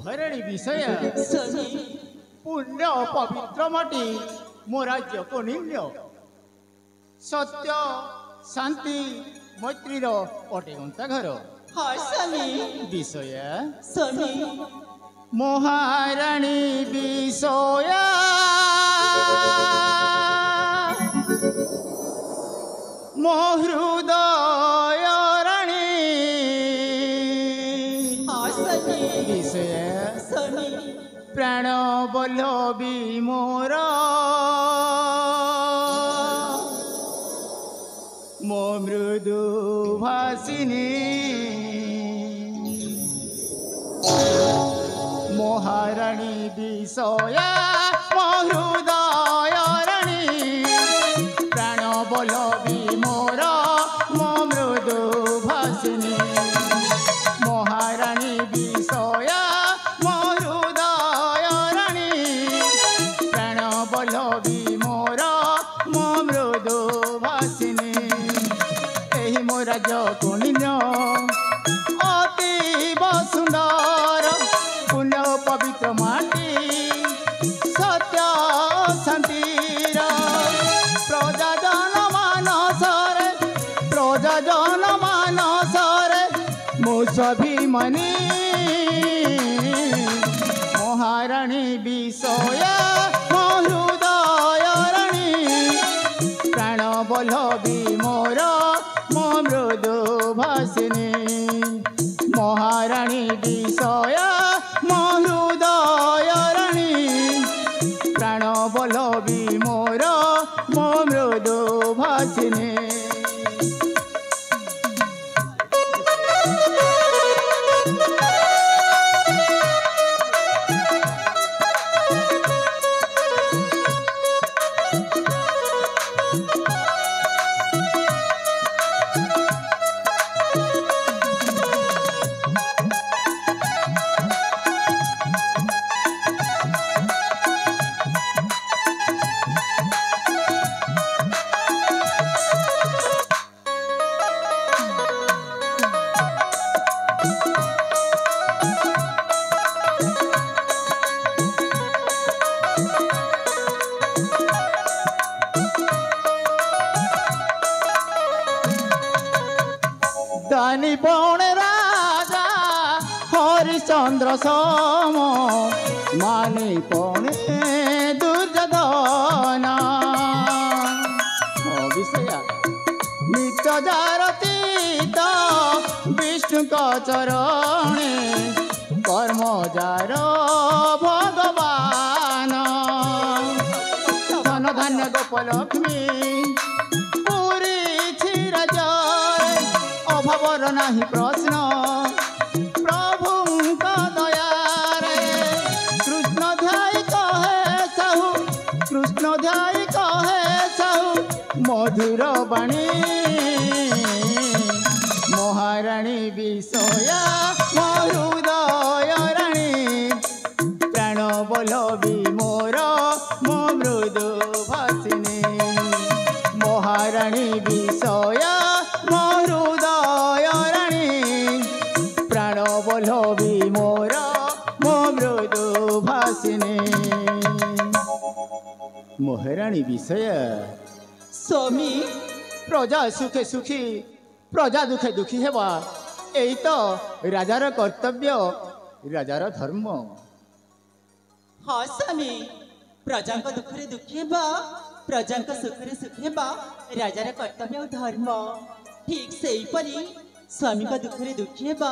हरणी विषय स्वामी पुण्य पवित्र माटी मो राज्य को निम्न सत्य शांति मैत्री अटेगंता घर हाँ स्वामी विषय स्वामी महाराणी विषय मो हृदय राणी हाँ स्वामी विषय स्वामी प्राण बल्लभी मोर मो मृदु भासिनी महाराणी विषय मो हृदय राणी प्राण बल्लभी मोर मो मृदु भासिनी महाराणी विषय मो हृदय राणी प्राण बल्लभी मोर मो मृदु भासिनी एही मो राज्य कुणिन्य अतीव सुंदर पुण्य पवित्र माटी सत्य शांतिर प्रजा जन मानसरे मो स्वाभिमानी महाराणी विषय मो हृदय राणी प्राण बल्लभी मोर मो मृदु भासिनी महाराणी विषय मो हृदय राणी प्राण बल्लभी मोर मो मृदु भासिनी दानी बण राजा हरिश्चंद्र सोम मानी पणे दुर्योधन विषय नित्य जारतीत विष्णु चरणे कर्म जार भगवान धन धान्य गोपलक्ष्मी पुरी क्षीर जय अभावर नाही प्रश्न प्रभु दयारे कृष्ण ध्याय कहे साहू कृष्ण ध्याय कहे साहू मधुर बाणी महाराणी विषय मो हृदय राणी प्राण बल्लभी मोर मो मृदु भासिनी महाराणी विषय मो हृदय राणी प्राण बल्लभी मोर मो मृदु भासिनी महाराणी विषय स्वामी प्रजा सुखे सुखी प्रजा दुखे दुखी हेबा एई तो राजार कर्तव्य राजार धर्म हाँ स्वामी प्रजा दुखे दुखे बा प्रजा सुखे सुखे बा राजार कर्तव्य और धर्म ठीक से परी स्वामी का दुखे दुखे बा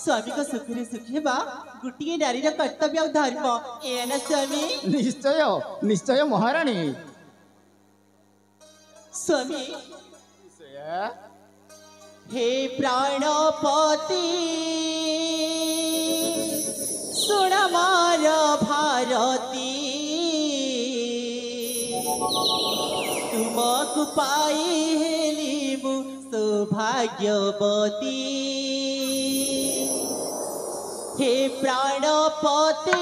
स्वामी का सुखे सुखे बा गोटे नारी कर्तव्य और धर्म ए ना स्वामी निश्चय निश्चय महाराणी स्वामी हे प्राणपति सुन मार भारती तुमको पाई हेली मु सौभाग्यवती हे प्राणपति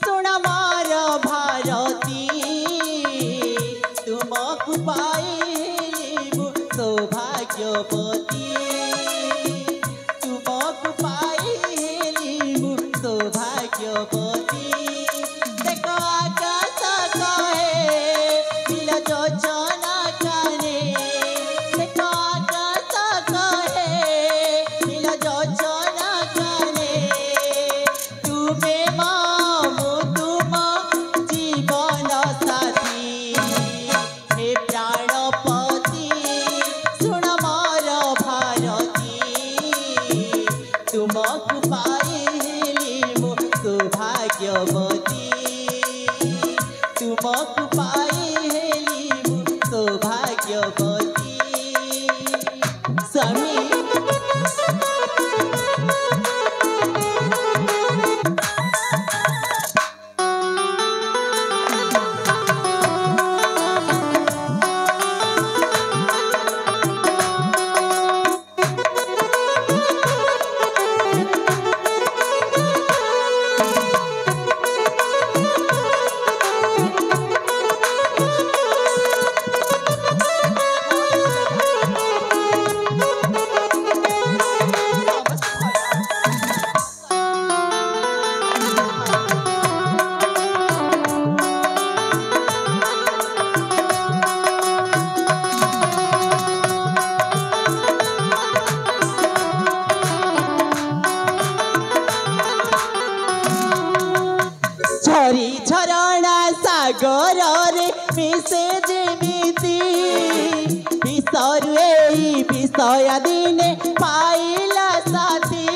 सुन मार भारती तुमको पाई हेली मु सौभाग्यवती तुमको पाई हेली मु सौभाग्यवती देख आकाश कहे नील जोचना काने देख आकाश कहे नील जोचना काने तुमे मो तुम जीवन साथी हे प्राणपति शुण मोर भारती तुमको पाइली मो सौभाग्यवती तुमको पाइली मो सौभाग्यवती स्वामी झरी झरणा सागर रे मिसे जेमिति विसरु एई विषय दिने पाइला साथी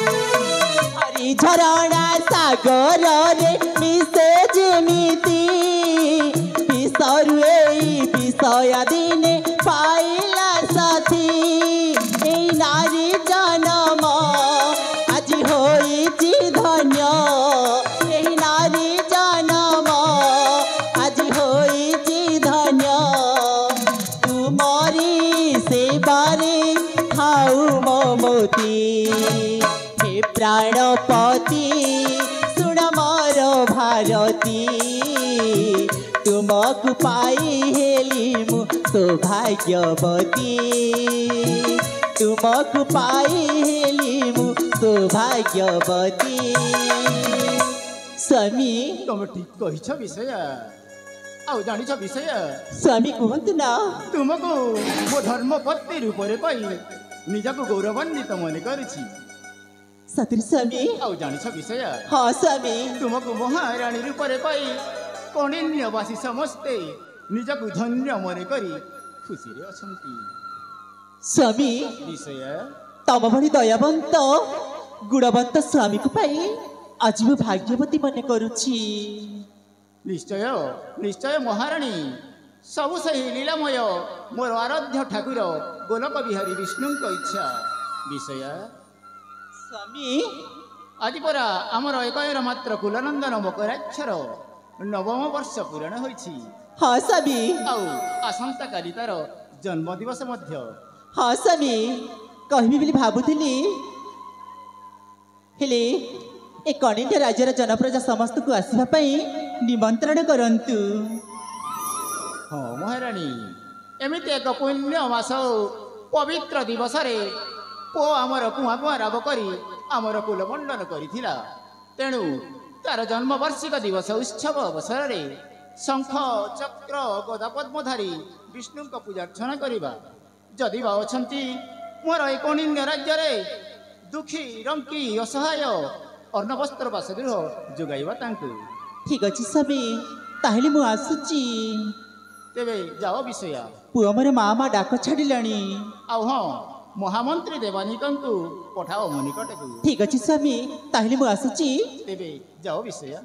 झरी झरणा सागर रे मिसे जेमिति विसरु एई विषय दिने पाइला साथी नारी जन्म आज होइछि धन्य एही नारी जन्म आज होइछि धन्य तुमरी सेवारे खाऊ ममती हे प्राणपति शुण मोर भारती तुमको पाई हेली मु सौभाग्यवती तुमको पाइली मु सौभाग्यवती स्वामी तुम ठीक कहिछ विषय आउ जानिछ विषय स्वामी कहतु ना तुमको मो धर्मपत्नी रूपरे पाई निजको गौरवान्वित मन करुछि सतिर स्वामी आउ जानिछ विषय हाँ स्वामी तुमको महारानी रूपरे पाई कौंडिन्यवासी समस्ते निजको धन्य मन करी खुशी रे अछंती स्वामी विषय तम भली दयावंत गुणवंत स्वामी को पाई आज मु भाग्यवती मन करुछि निश्चय निश्चय महारानी सबु सही लीलामय मोर आराध्य ठाकुर गोलक बिहारी विष्णु इच्छा विषय स्वामी आज परा आमर एकयर मात्र कुलनंदन मकराक्षर नवम वर्ष पूरण होइछि हाँ स्वामी आउ आसंता काली तार जन्म दिवस मध्य हाँ स्वामी कहबी बोली भाबुथिली हेले ए कणिन्य राज्यर जनप्रजा समस्त को आसवा पई निमंत्रण करंतु हाँ महारानी एमिति एक पुण्य मास पवित्र दिवस रे पो आमर कुआ कुआ राब करी आमर कुलमंडन करिथिला तेणु तार जन्मवार्षिक दिवस उत्सव अवसर रे शंख चक्र गदा पद्मधारी विष्णु को पूजा अर्चना करिबा जदि बा अछंती मोर ए कणिन्य राज्य रे दुखी रंकी असहाय अर्णवस्त्र बासगृह जोगाइबा तांकु ठीक अछि स्वामी ताहेले मु आसुची तेबे जाओ विषय पुआ मोर मामा डाक छाडिलाणी आउ हाँ महामंत्री देवानिकंकु पठाओ मो निकटकु ठीक अछि स्वामी ताहेले मु आसुची तेबे जाओ विषय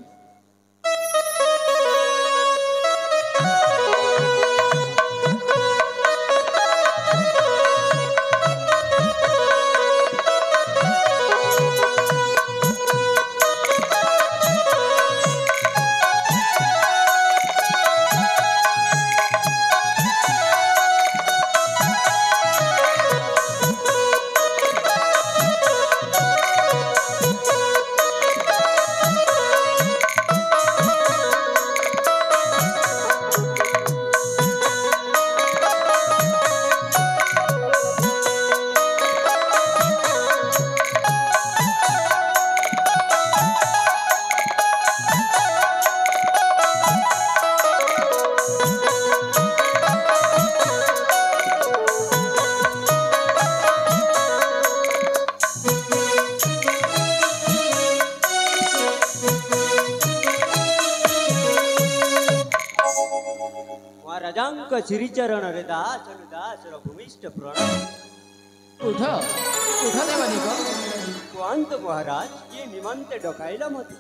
श्रीचरण रे दास दास भूमिष्ठ प्रणाम। उठ उठ देवानिक। कुहत महाराज ये निमंते डकाइला मते।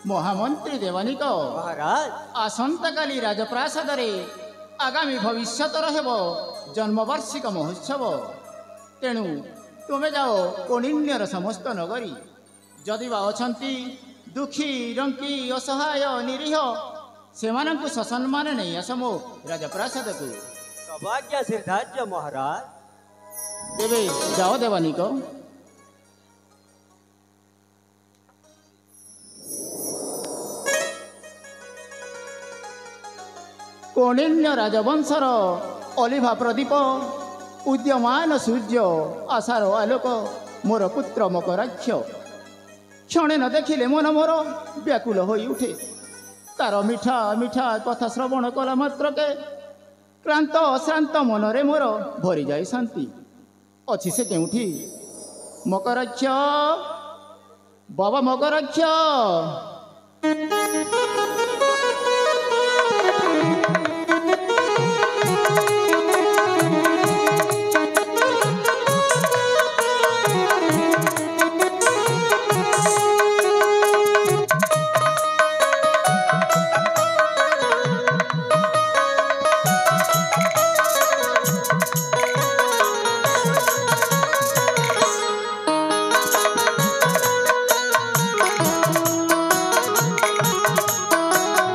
महामंत्री देवानिक महाराज आसंता काली राजप्रासाद रे आगामी भविष्यत रहब जन्मवार्षिक महोत्सव। तेणु तुमे जाओ कौंडिन्यर समस्त नगरी जदि बा अछंती दुखी रंकी असहाय निरीह सेमानंकु ससम्मान नहीं आस मो राजप्रासाद को। सौभाग्य सिद्धार्थ महाराज। तेबे जाओ देवानिक। कौंडिन्य राजवंशर अलिभा प्रदीप उद्यमान सूर्य आशार आलोक मोर पुत्र मकराक्ष क्षणे न देखिले मन मोर व्याकुल होई उठे। तार मिठा मिठा कथा श्रवण कला मात्र के क्रांत अश्रांत मनरे मोर भरी जाए शांति। अच्छी से केउठी मकराक्ष बाबा मकराक्ष।